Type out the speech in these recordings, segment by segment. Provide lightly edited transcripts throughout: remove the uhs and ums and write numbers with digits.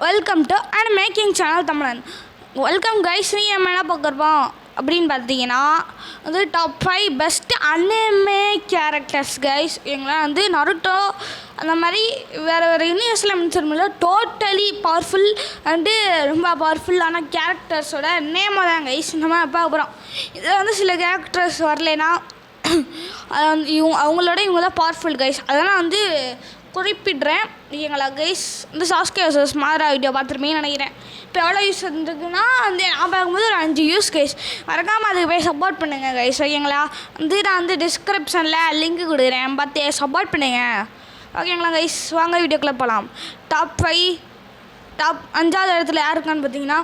Welcome to and making channel Tamilan. Welcome guys. நீ என்ன பார்க்குறோம் அப்படின்னு பார்த்தீங்கன்னா வந்து top 5 best anime characters guys. எங்களாம் வந்து நருட்டோ அந்த மாதிரி வேறு யூனிவர்ஸில் மின்சர்மில்ல டோட்டலி பவர்ஃபுல் அண்டு ரொம்ப பவர்ஃபுல்லான கேரக்டர்ஸோட நேமாக தான் கைஸ் நம்ம பார்க்க போகிறோம். இதில் வந்து சில கேரக்டர்ஸ் வரலைன்னா அது வந்து அவங்களோட இவங்க தான் பவர்ஃபுல் கைஸ். அதெல்லாம் வந்து குறிப்பிடுறேன். எங்களை கைஸ் வந்து சாஸ்கே வர்சஸ் மாரா வீடியோ பார்த்துருப்பீங்கன்னு நினைக்கிறேன். இப்போ எவ்வளோ யூஸ் வந்துருக்குன்னா வந்து நான் பார்க்கும்போது ஒரு 5 யூஸ் கைஸ். மறக்காமல் அதுக்கு போய் சப்போர்ட் பண்ணுங்கள் கைஸ். ஓகேங்களா? வந்து நான் வந்து டிஸ்கிரிப்ஷனில் லிங்க் கொடுக்குறேன், பார்த்து சப்போர்ட் பண்ணுங்கள். ஓகேங்களா கைஸ்? வாங்க வீடியோக்குள்ளே போகலாம். டாப் 5வது இடத்துல யார் இருக்கான்னு பார்த்தீங்கன்னா,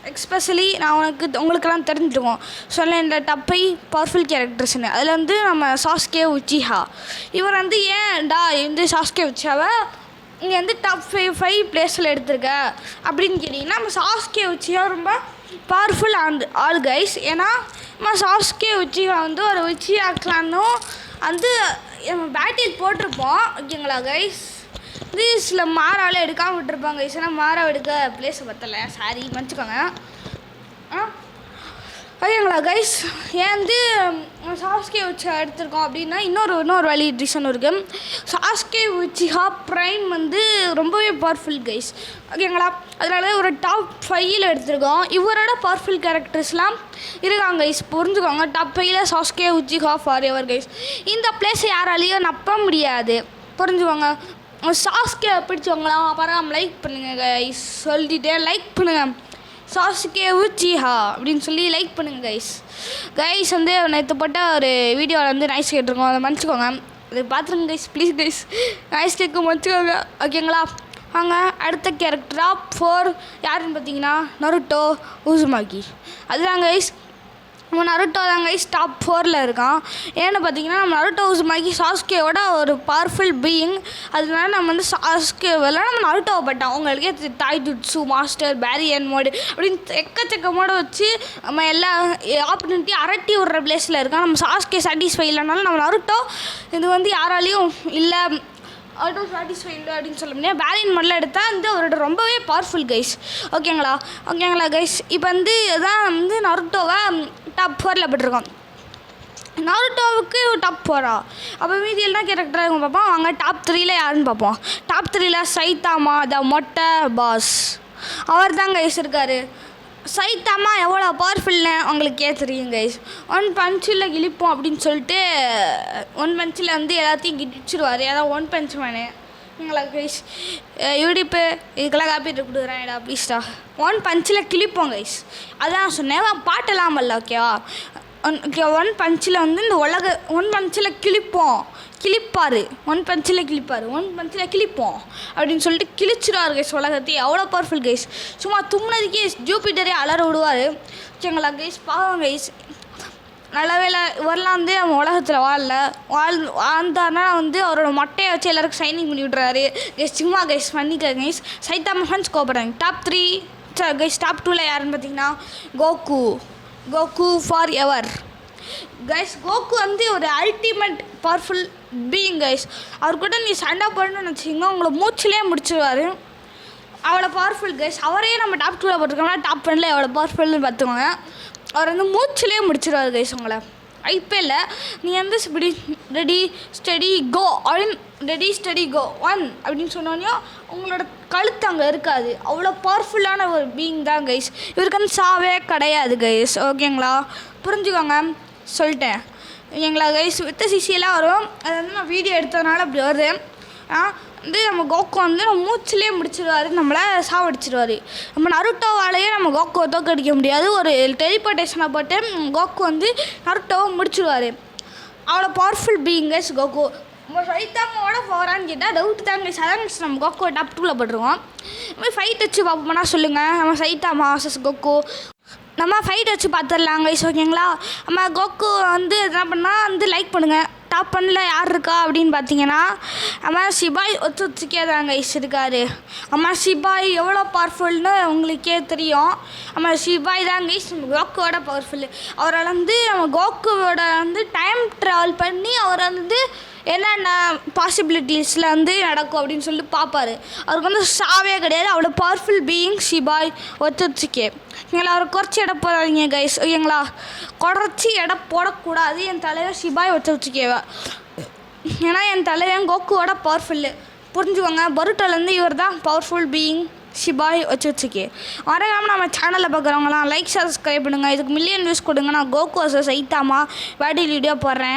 எக்ஸ்பெஷலி நான் உங்களுக்கெல்லாம் தெரிஞ்சிருக்கோம் சொல்ல இந்த டாப் 5 பவர்ஃபுல் கேரக்டர்ஸ்னு. அதில் வந்து நம்ம சாஸ்கே உச்சிஹா. இவர் வந்து ஏன்டா வந்து சாஸ்கே உச்சிஹாவை இங்கே வந்து டாப் 5 பிளேஸில் எடுத்திருக்க அப்படின்னு கேட்டிங்கன்னா, நம்ம சாஸ்கே உச்சிஹா ரொம்ப பவர்ஃபுல் ஆல் கைஸ். ஏன்னா நம்ம சாஸ்கே உச்சிஹா வந்து ஒரு உச்சிஹா கிளானும் வந்து நம்ம பேட்டில் போட்டிருப்போம். ஓகேங்களா கைஸ்? இது சில மாறாவில் எடுக்காமல் விட்டுருப்பாங்க கைஸ். ஏன்னா மாறாவை எடுக்க பிளேஸை பற்றலை, சாரி மன்னிச்சுக்கோங்க. ஓகேங்களா கைஸ்? ஏன் வந்து சாஸ்கே உச்சிஹா எடுத்திருக்கோம் அப்படின்னா இன்னொரு வழி ரீசன் இருக்குது. சாஸ்கே உச்சிஹா ப்ரைம் வந்து ரொம்பவே பவர்ஃபுல் கைஸ். ஓகேங்களா? அதனால ஒரு டாப் 5ல் எடுத்திருக்கோம். இவரோட பவர்ஃபுல் கேரக்டர்ஸ்லாம் இருக்காங்க கைஸ், புரிஞ்சுக்கோங்க. டாப் 5ல் Sasuke Uchiha forever guys. இந்த பிளேஸை யாராலையும் நம்ப முடியாது, புரிஞ்சுக்கோங்க. சாஸ்கே பிடிச்சவங்களாம் பரவாயில்ல லைக் பண்ணுங்கள் கைஸ். சொல்லிட்டே லைக் பண்ணுங்கள், சாஸ்கே உச்சிஹா அப்படின்னு சொல்லி லைக் பண்ணுங்கள் கைஸ். வந்து நேற்று போட்ட ஒரு வீடியோவில் வந்து நாய்ஸ் கேட்டிருக்கோம், அதை மன்னிச்சிக்கோங்க. அதை பார்த்துருங்க கைஸ், ப்ளீஸ் கைஸ். நாய்ஸ் கேட்க மன்னிச்சிக்கோங்க. ஓகேங்களா? வாங்க அடுத்த கேரக்டர் டாப் 4 யாருன்னு பார்த்தீங்கன்னா நருட்டோ உசுமாகி. அதுதான் கைஸ், நம்ம நருட்டோ தான் கைஸ் டாப் 4ல் இருக்கான். ஏன்னு பார்த்தீங்கன்னா நம்ம நருட்டோ உசுமாகி சாஸ்கேவோட ஒரு பவர்ஃபுல் பீயிங். அதனால நம்ம வந்து சாஸ்கேவில் நம்ம நருட்டோவை பட்டோம். அவங்களுக்கே டாய்ஜுட்ஸு மாஸ்டர் பேரியன் மோடு அப்படின்னு எக்கச்சக்க மோடை வச்சு நம்ம எல்லா ஆப்பர்ச்சுனிட்டி அரட்டி விடுற பிளேஸில் இருக்கான். நம்ம சாஸ்கே சாட்டிஸ்ஃபை இல்லைனாலும் நம்ம நருட்டோ இது வந்து யாராலையும் இல்லை ஆட்டோ சாட்டிஸ்ஃபை இல்லை அப்படின்னு சொல்ல முடியாது. பேரியன் மோடில் எடுத்தால் வந்து அவரோட ரொம்பவே பவர்ஃபுல் கைஸ். ஓகேங்களா கைஸ்? இப்போ வந்து இதான் வந்து நருட்டோவை டாப் 4ல் போட்டிருக்கோம். நருட்டோவுக்கு டாப் 4ஆ? அப்போ மீதி எல்லாம் கேரக்டராக பார்ப்போம். வாங்க டாப் 3ல் யாருன்னு பார்ப்போம். டாப் 3ல் சைத்தாமா த மொட்டை பாஸ். அவர் தான் கைஸ் இருக்கார். சைத்தாமா எவ்வளோ பவர்ஃபுல்னு உங்களுக்கே தெரியும் கைஸ். 1 பஞ்சில் கிழிப்போம் அப்படின்னு சொல்லிட்டு 1 பஞ்சில் வந்து எல்லாத்தையும் கிழிச்சிடுவார். அதான் 1 பஞ்ச் மேனு. எங்களா கைஸ் யூடியூப்பு இதுக்கெல்லாம் காப்பீட்டு கொடுக்குறேன்டா ப்ளீஸ்டா. 1 பஞ்சில் கிழிப்போம் கைஸ். அதான் சொன்னேன், பாட்டெல்லாம் பண்ணல. ஓகேவா? ஓகே, 1 பஞ்சில் வந்து இந்த 1 பஞ்சில் கிழிப்பார் 1 பஞ்சில் கிழிப்போம் அப்படின்னு சொல்லிட்டு கிழிச்சிடுவார் கைஸ் உலகத்தையே. அவ்வளோ பவர்ஃபுல் கைஸ். சும்மா தும்னதுக்கே ஜூபிட்டரே அலற விடுவார். ஓகேங்களா கைஸ்? பாவம் கைஸ். நல்ல வேலை இவரெல்லாம் வந்து நம்ம உலகத்தில் வாழ்ந்தாருனா வந்து அவரோட மொட்டையை வச்சு எல்லாருக்கும் சைனிங் பண்ணி விட்றாரு கைஸ். சும்மா கைஸ் பண்ணிக்க கைஸ். சைத்தாமா ஃபன்ஸ் கோபப்படுறாங்க. Top 3 guys. டாப் 2ல் யாருன்னு பார்த்தீங்கன்னா Goku forever guys. Goku வந்து ஒரு அல்டிமேட் பவர்ஃபுல் பீயிங் கைஸ். அவர் கூட நீ சண்டை போடணும்னு வச்சிங்கன்னா உங்களை மூச்சிலே முடிச்சிடுவார். அவ்வளோ பவர்ஃபுல் கைஸ். அவரையே நம்ம டாப் 2ல் போட்டிருக்கோம்னா டாப் 1ல் எவ்வளோ பவர்ஃபுல்னு பார்த்துக்கோங்க. அவர் வந்து மூச்சிலே முடிச்சிடுவார் கைஸ் உங்களை. ஐபிஎல்ல நீ வந்து இப்படி ரெடி ஸ்டடி கோ 1 அப்படின்னு சொன்னோன்னே உங்களோட கழுத்து அங்கே இருக்காது. அவ்வளோ பவர்ஃபுல்லான ஒரு பீயிங் தான் கைஸ். இவருக்கு வந்து சாவே கிடையாது கைஸ். ஓகேங்களா? புரிஞ்சுக்கோங்க, சொல்லிட்டேன். ஓகேங்களா கைஸ்? வித்த சிசியெல்லாம் வரும். அது வந்து நான் வீடியோ எடுத்ததுனால அப்படி வருது. வந்து நம்ம கோகு வந்து நம்ம மூச்சிலே முடிச்சிடுவார், நம்மளை சாவடிச்சிடுவார். நம்ம நருட்டோவாலேயே நம்ம கோகுவை தோக்கடிக்க முடியாது. ஒரு டெலிபோர்ட்டேஷனை போட்டு கோகு வந்து நருட்டோவை முடிச்சிடுவார். அவ்வளோ பவர்ஃபுல் பீயிங் கைஸ் கோகு. நம்ம சைத்தாமாவோட போகிறான்னு கேட்டால் டவுட் தாங்க கைஸ். அதான் நம்ம கோகுவை டாப் 2ல் போட்டுருவோம். நம்ம ஃபைட் வச்சு பார்ப்போம்னா சொல்லுங்கள். நம்ம சைத்தாமா வர்சஸ் கோகு நம்ம ஃபைட் வச்சு பார்த்துடலாம் கைஸ். ஓகேங்களா? நம்ம கோகு வந்து என்ன பண்ணால் வந்து லைக் பண்ணுங்கள். டாப் 1ல் யார் இருக்கா அப்படின்னு பார்த்தீங்கன்னா நம்ம சிபாய் ஒத்துக்கே தான் கைஸ் இருக்கார். நம்ம சிபாய் எவ்வளோ பவர்ஃபுல்னு உங்களுக்கே தெரியும். நம்ம சிபாய் தான் கைஸ் கோகுவோட பவர்ஃபுல்லு. அவரை வந்து நம்ம கோகுவோட வந்து டைம் ட்ராவல் பண்ணி அவரை வந்து என்னென்ன பாசிபிலிட்டிஸில் வந்து நடக்கும் அப்படின்னு சொல்லிட்டு பார்ப்பாரு. அவருக்கு வந்து சாவே கிடையாது. அவ்வளோ பவர்ஃபுல் பீயிங் ஷிபாய் ஒத்துச்சுக்கே. எங்களை அவரை குறைச்சி எடை போடாதீங்க கைஸ். எங்களா குறைச்சி எடை போடக்கூடாது. என் தலைவர் ஷிபாய் ஒத்துச்சுக்கேவா. ஏன்னா என் தலைவன் கோகுவோட பவர்ஃபுல்லு புரிஞ்சுக்கோங்க. பருட்டோலேருந்து இவர் தான் பவர்ஃபுல் பீயிங் ஷிபாய் வச்சுக்கே. மறக்காமல் நம்ம சேனலில் பார்க்குறவங்களாம் லைக் சப்ஸ்கிரைப் பண்ணுங்கள். இதுக்கு மில்லியன் வியூஸ் கொடுங்க. நான் கோகு வர்சஸ் சைத்தாமா பேட்டில் வீடியோ போடுறேன்.